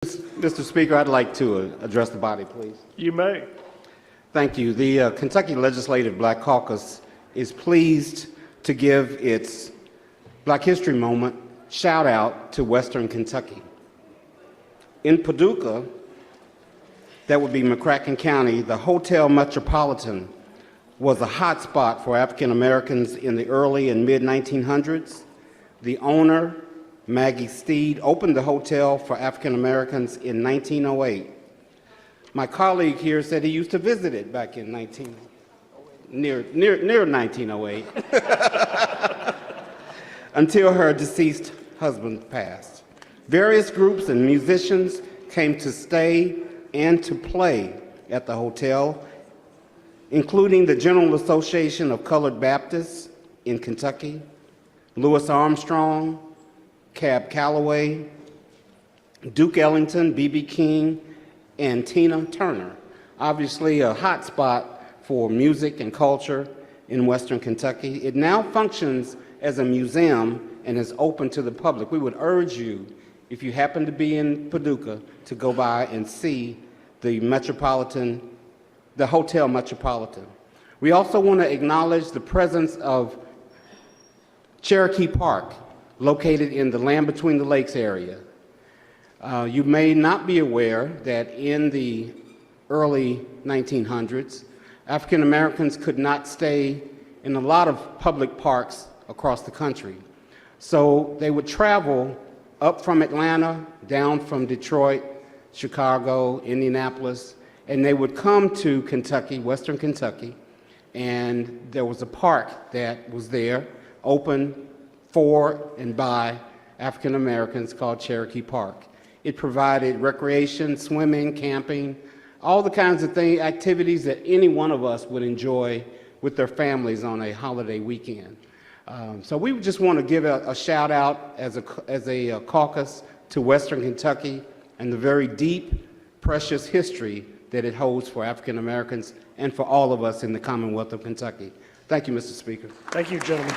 Mr. Speaker, I'd like to address the body, please. You may. Thank you. The Kentucky Legislative Black Caucus is pleased to give its Black History Moment shout out to Western Kentucky. In Paducah, that would be McCracken County, the Hotel Metropolitan was a hot spot for African Americans in the early and mid-1900s. The owner, Maggie Steed, opened the hotel for African Americans in 1908. My colleague here said he used to visit it back in near 1908 until her deceased husband passed. Various groups and musicians came to stay and to play at the hotel, including the General Association of Colored Baptists in Kentucky, Louis Armstrong, Cab Calloway, Duke Ellington, B.B. King, and Tina Turner. Obviously a hot spot for music and culture in Western Kentucky. It now functions as a museum and is open to the public. We would urge you, if you happen to be in Paducah, to go by and see the Hotel Metropolitan. We also want to acknowledge the presence of Cherokee Park, located in the Land Between the Lakes area. You may not be aware that in the early 1900s, African Americans could not stay in a lot of public parks across the country. So they would travel up from Atlanta, down from Detroit, Chicago, Indianapolis, and they would come to Kentucky, Western Kentucky, and there was a park that was there, open for and by African Americans, called Cherokee Park. It provided recreation, swimming, camping, all the kinds of activities that any one of us would enjoy with their families on a holiday weekend. So we just want to give a shout out as a caucus to Western Kentucky and the very deep, precious history that it holds for African Americans and for all of us in the Commonwealth of Kentucky. Thank you, Mr. Speaker. Thank you, gentlemen.